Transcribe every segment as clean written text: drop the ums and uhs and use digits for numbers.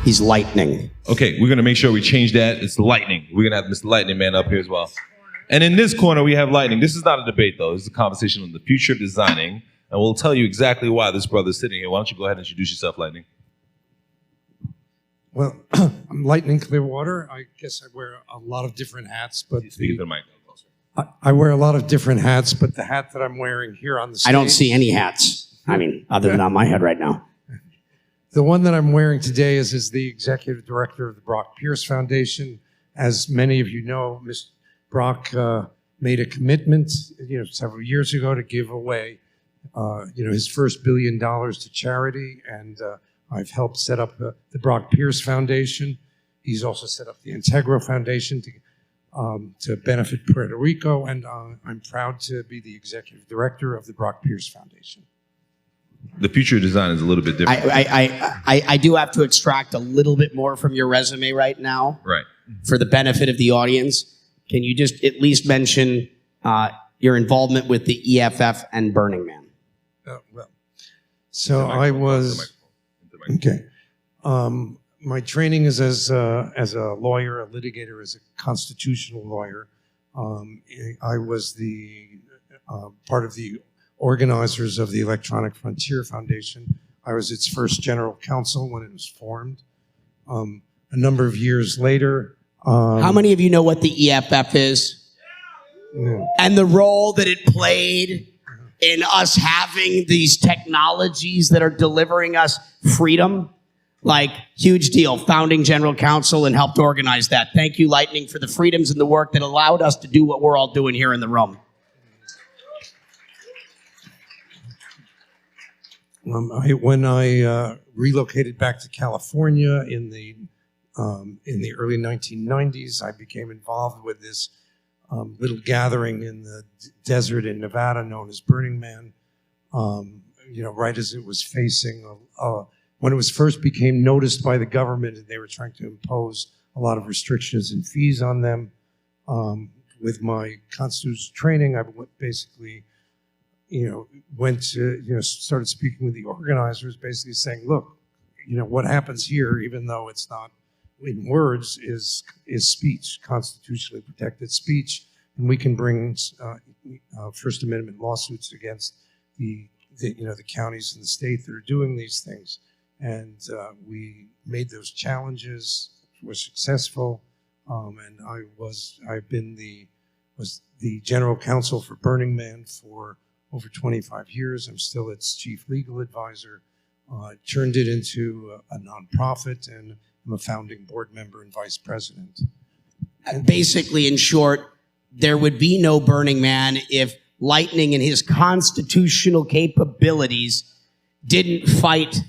He's Lightning. Okay, we're going to make sure we change that. It's Lightning. We're going to have Mr. Lightning Man up here as well. And in this corner, we have Lightning. This is not a debate, though. This is a conversation on the future of designing. And we'll tell you exactly why this brother's sitting here. Why don't you go ahead and introduce yourself, Lightning? Well, I'm Lightning Clearwater. I guess I wear a lot of different hats, but Speak to the mic. I wear a lot of different hats, but the hat that I'm wearing here on the stage... I don't see any hats. I mean, other than on my head right now. The one that I'm wearing today is the executive director of the Brock Pierce Foundation. As many of you know, Mr. Brock made a commitment, several years ago to give away, his first $1 billion to charity, and I've helped set up the Brock Pierce Foundation. He's also set up the Integro Foundation to benefit Puerto Rico, and I'm proud to be the executive director of the Brock Pierce Foundation. The future of design is a little bit different. I do have to extract a little bit more from your resume right now. Right. For the benefit of the audience. Can you just at least mention your involvement with the EFF and Burning Man? I was... Okay. My training is as a lawyer, a litigator, as a constitutional lawyer. I was the part of the organizers of the Electronic Frontier Foundation. I was its first general counsel when it was formed. A number of years later... How many of you know what the EFF is? Yeah. And the role that it played in us having these technologies that are delivering us freedom? Like, huge deal. Founding general counsel and helped organize that. Thank you, Lightning, for the freedoms and the work that allowed us to do what we're all doing here in the room. When I relocated back to California in the early 1990s, I became involved with this little gathering in the desert in Nevada known as Burning Man. Right as it was facing, when it was first became noticed by the government, and they were trying to impose a lot of restrictions and fees on them. With my constitutional training, I basically went to, started speaking with the organizers, basically saying, look, what happens here, even though it's not in words, is speech, constitutionally protected speech, and we can bring First Amendment lawsuits against the counties in the state that are doing these things. And we made those challenges, were successful, and was the general counsel for Burning Man for over 25 years. I'm still its chief legal advisor. Turned it into a nonprofit, and I'm a founding board member and vice president. Basically, in short, there would be no Burning Man if Lightning and his constitutional capabilities didn't fight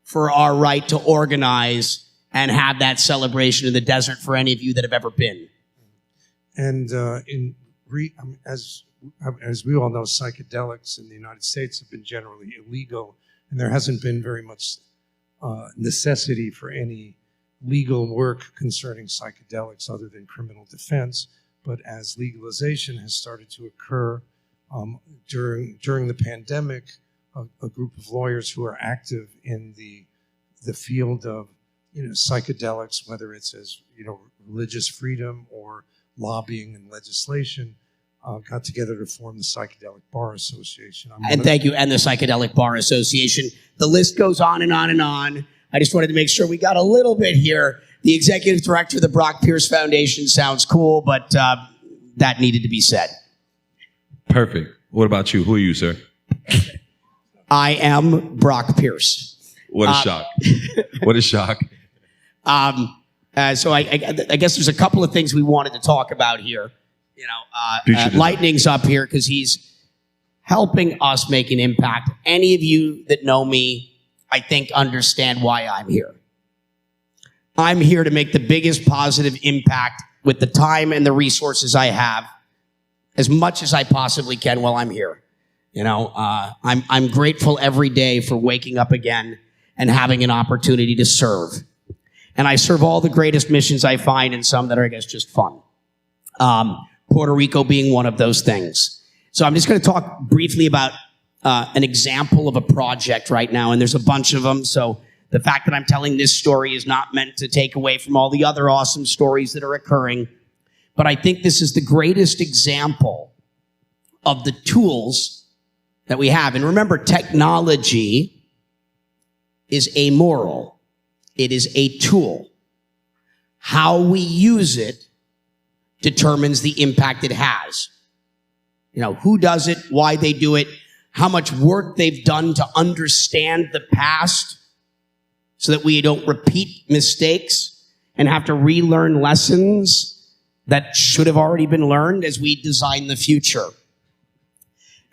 for our right to organize and have that celebration in the desert for any of you that have ever been. And as we all know, psychedelics in the United States have been generally illegal, and there hasn't been very much necessity for any legal work concerning psychedelics other than criminal defense. But as legalization has started to occur during the pandemic, a group of lawyers who are active in the field of psychedelics, whether it's as religious freedom or lobbying and legislation, got together to form the Psychedelic Bar Association. Thank you, and the Psychedelic Bar Association. The list goes on and on and on. I just wanted to make sure we got a little bit here. The executive director of the Brock Pierce Foundation sounds cool, but that needed to be said. Perfect. What about you? Who are you, sir? I am Brock Pierce. What a shock. What a shock. So I guess there's a couple of things we wanted to talk about here. Lightning's up here because he's helping us make an impact. Any of you that know me, I think, understand why I'm here. I'm here to make the biggest positive impact with the time and the resources I have, as much as I possibly can while I'm here. I'm grateful every day for waking up again and having an opportunity to serve. And I serve all the greatest missions I find, and some that are, I guess, just fun. Puerto Rico being one of those things. So I'm just going to talk briefly about an example of a project right now, and there's a bunch of them. So The fact that I'm telling this story is not meant to take away from all the other awesome stories that are occurring. But I think this is the greatest example of the tools that we have. And remember, technology is amoral. It is a tool. How we use it determines the impact it has. You know, who does it, why they do it, how much work they've done to understand the past so that we don't repeat mistakes and have to relearn lessons that should have already been learned as we design the future.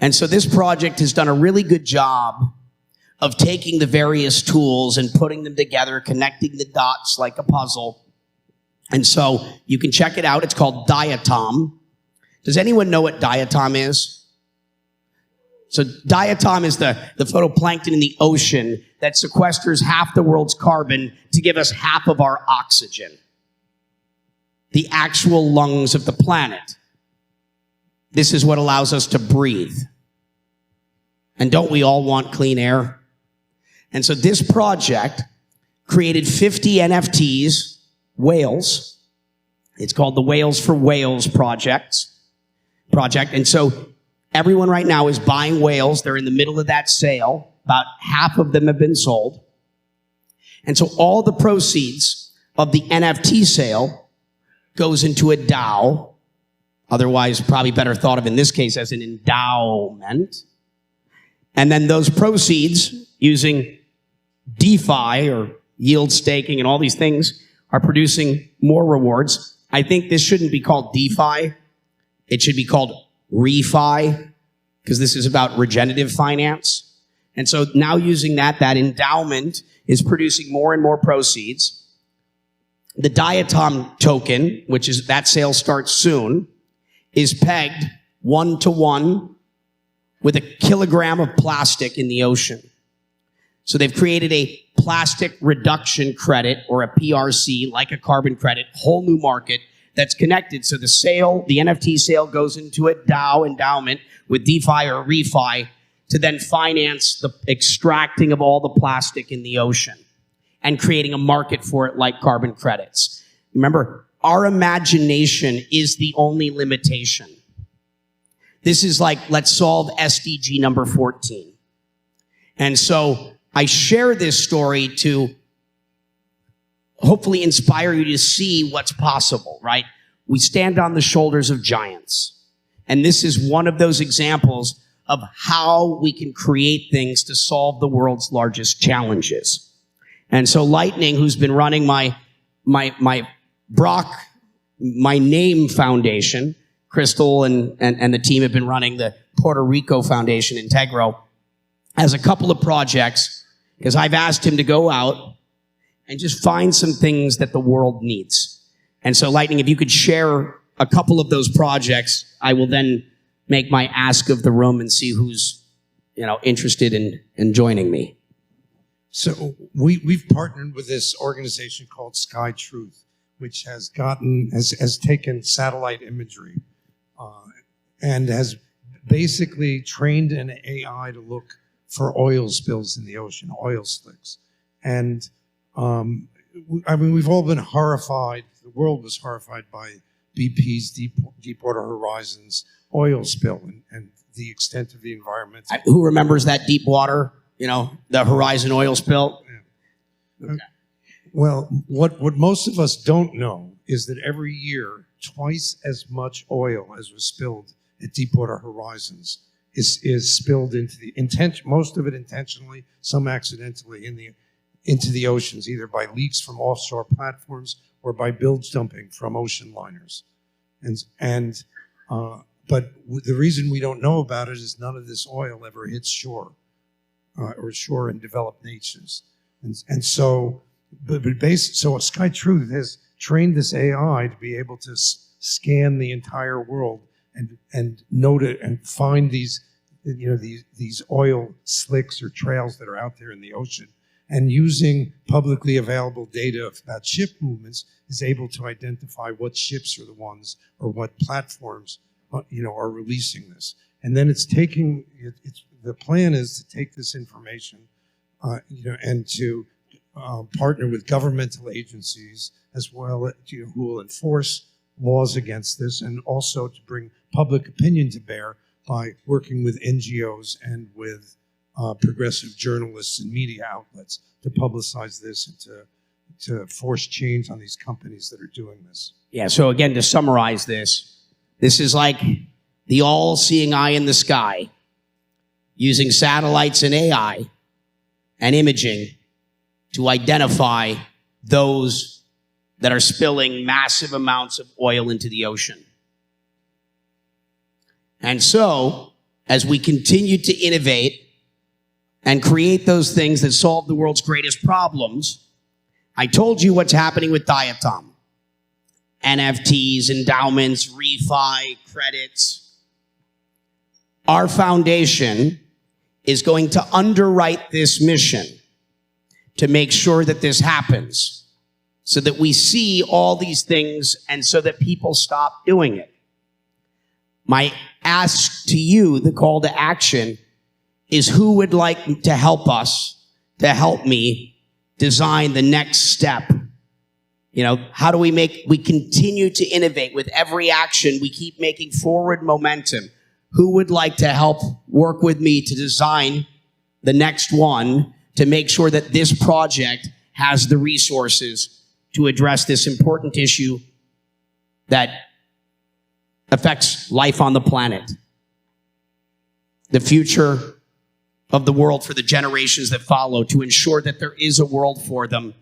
And so this project has done a really good job of taking the various tools and putting them together, connecting the dots like a puzzle. And so you can check it out. It's called Diatom. Does anyone know what diatom is? So diatom is the phytoplankton in the ocean that sequesters half the world's carbon to give us half of our oxygen. The actual lungs of the planet. This is what allows us to breathe. And don't we all want clean air? And so this project created 50 NFTs, whales. It's called the Whales for Whales project. And so everyone right now is buying whales. They're in the middle of that sale. About half of them have been sold. And so all the proceeds of the NFT sale goes into a DAO, otherwise probably better thought of in this case as an endowment. And then those proceeds, using DeFi or yield staking and all these things, are producing more rewards. I think this shouldn't be called DeFi. It should be called ReFi, because this is about regenerative finance. And so now using that endowment is producing more and more proceeds. The Diatom token, which is that sale starts soon, is pegged 1-to-1 with a kilogram of plastic in the ocean. So they've created a plastic reduction credit, or a PRC, like a carbon credit, whole new market that's connected. So the sale, the NFT sale, goes into a DAO endowment with DeFi or ReFi to then finance the extracting of all the plastic in the ocean and creating a market for it like carbon credits. Remember, our imagination is the only limitation. This is like, let's solve SDG number 14. And so I share this story to hopefully inspire you to see what's possible, right? We stand on the shoulders of giants. And this is one of those examples of how we can create things to solve the world's largest challenges. And so Lightning, who's been running my name foundation, Crystal and the team have been running the Puerto Rico Foundation, Integro, has a couple of projects, because I've asked him to go out and just find some things that the world needs. And so Lightning, if you could share a couple of those projects, I will then make my ask of the room and see who's, interested in joining me. So we've partnered with this organization called Sky Truth, which has taken satellite imagery and has basically trained an AI to look for oil spills in the ocean, oil slicks. And we've all been horrified. The world was horrified by BP's Deepwater Horizon's oil spill and the extent of the environment. Who remembers that Deepwater, the Horizon oil spill? Yeah. Okay. Well, what most of us don't know is that every year, twice as much oil as was spilled at Deepwater Horizons is spilled into the most of it intentionally, some accidentally, into the oceans, either by leaks from offshore platforms or by bilge dumping from ocean liners. But the reason we don't know about it is none of this oil ever hits shore, or shore in developed nations. So Sky Truth has trained this AI to be able to scan the entire world and note it and find these oil slicks or trails that are out there in the ocean. And using publicly available data about ship movements is able to identify what ships are the ones or what platforms are releasing this. And then the plan is to take this information and to partner with governmental agencies as well, who will enforce laws against this, and also to bring public opinion to bear by working with NGOs and with progressive journalists and media outlets to publicize this and to force change on these companies that are doing this. Yeah, so again, to summarize this is like the all-seeing eye in the sky using satellites and AI and imaging to identify those that are spilling massive amounts of oil into the ocean. And so, as we continue to innovate and create those things that solve the world's greatest problems, I told you what's happening with Diatom. NFTs, endowments, refi, credits. Our foundation is going to underwrite this mission to make sure that this happens, so that we see all these things and so that people stop doing it. My ask to you, the call to action, is who would like to help us, to help me design the next step? You know, how do we continue to innovate with every action? We keep making forward momentum. Who would like to help work with me to design the next one to make sure that this project has the resources to address this important issue that affects life on the planet, the future of the world for the generations that follow, to ensure that there is a world for them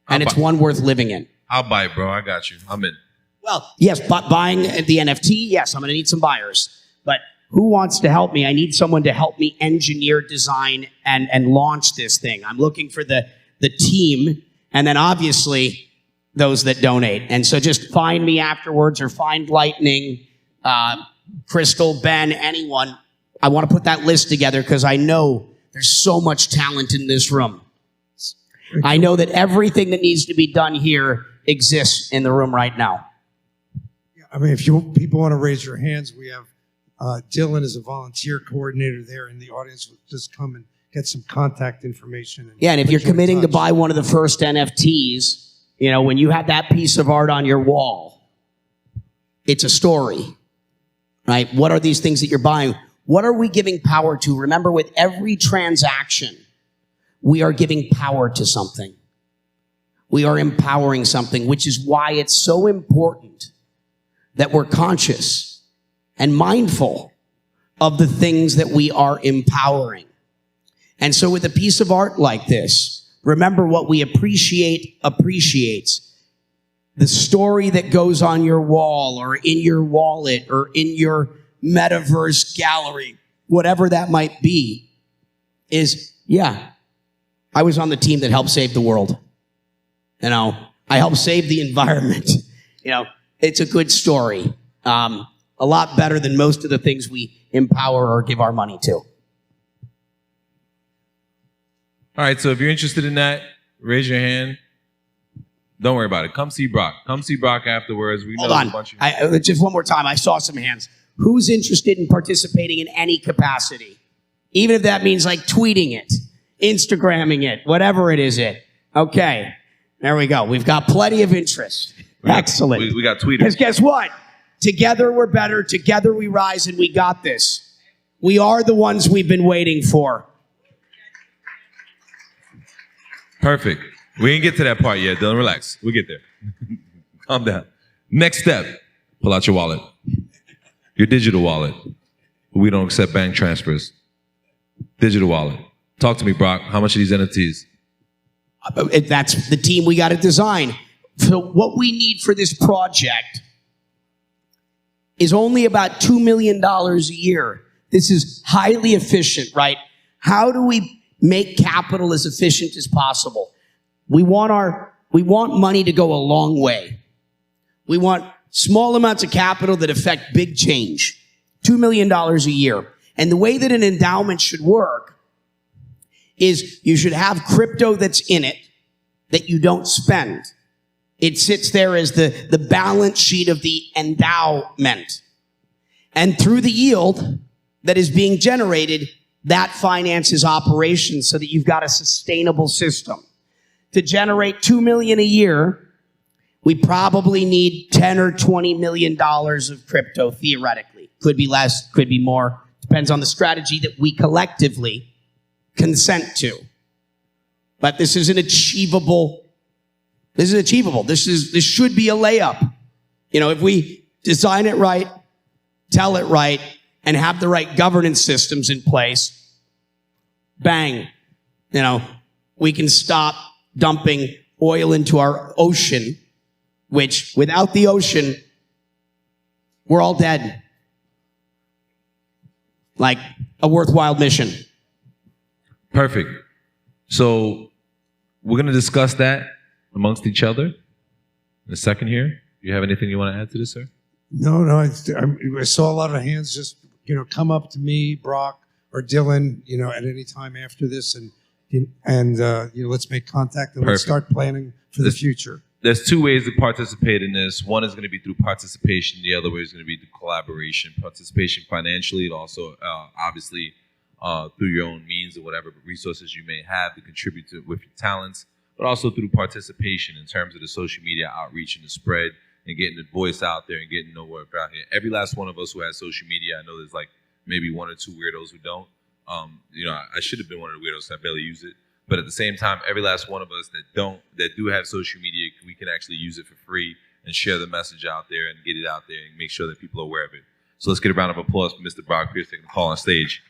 and it's one worth living in? I'll buy it, bro. I got you. I'm in. Well, yes, but buying the NFT, yes, I'm going to need some buyers. But who wants to help me? I need someone to help me engineer, design, and launch this thing. I'm looking for the team, and then obviously those that donate. And so just find me afterwards, or find Lightning, Crystal, Ben, anyone. I want to put that list together because I know there's so much talent in this room. I know that everything that needs to be done here exists in the room right now. I mean, if people want to raise your hands, we have Dylan is a volunteer coordinator there in the audience. Will just come and get some contact information. And if you're committing to buy one of the first NFTs, you know, when you have that piece of art on your wall, it's a story, right? What are these things that you're buying? What are we giving power to? Remember, with every transaction, we are giving power to something. We are empowering something, which is why it's so important that we're conscious and mindful of the things that we are empowering. And so with a piece of art like this, remember, what we appreciate appreciates. The story that goes on your wall or in your wallet or in your metaverse gallery, whatever that might be, is, yeah, I was on the team that helped save the world. You know, I helped save the environment. You know, it's a good story. A lot better than most of the things we empower or give our money to. All right, so if you're interested in that, raise your hand. Don't worry about it. Come see Brock. Come see Brock afterwards. We know Hold on. a bunch of just one more time. I saw some hands. Who's interested in participating in any capacity? Even if that means like tweeting it, Instagramming it, whatever it is it. Okay, there we go. We've got plenty of interest. Excellent. We got tweeters. Because guess what? Together we're better. Together we rise, and we got this. We are the ones we've been waiting for. Perfect. We didn't get to that part yet, Dylan. Relax. We'll get there. Calm down. Next step, pull out your wallet. Your digital wallet. We don't accept bank transfers. Digital wallet. Talk to me, Brock. How much are these NFTs? That's the team we got to design. So what we need for this project is only about $2 million a year. This is highly efficient, right? How do we make capital as efficient as possible? We want money to go a long way. We want small amounts of capital that affect big change. $2 million a year. And the way that an endowment should work is you should have crypto that's in it that you don't spend. It sits there as the balance sheet of the endowment. And through the yield that is being generated, that finances operations so that you've got a sustainable system. to generate $2 million a year, we probably need 10 or $20 million of crypto, theoretically. Could be less, could be more. Depends on the strategy that we collectively consent to. But this is an achievable. This is achievable. This should be a layup. You know, if we design it right, tell it right, and have the right governance systems in place, bang, you know, we can stop dumping oil into our ocean, which without the ocean, we're all dead. Like a worthwhile mission. Perfect. So we're going to discuss that amongst each other in a second here. Do you have anything you want to add to this, sir? No. I saw a lot of hands just, come up to me, Brock, or Dylan, at any time after this, and let's make contact and let's start planning for the future. There's two ways to participate in this. One is going to be through participation. The other way is going to be through collaboration. Participation financially, and also obviously through your own means or whatever resources you may have to contribute to with your talents, but also through participation in terms of the social media outreach and the spread and getting the voice out there and getting the word out here. Every last one of us who has social media, I know there's like maybe one or two weirdos who don't. I should have been one of the weirdos. I barely use it. But at the same time, every last one of us that do have social media, we can actually use it for free and share the message out there and get it out there and make sure that people are aware of it. So let's get a round of applause for Mr. Brock Pierce taking the call on stage.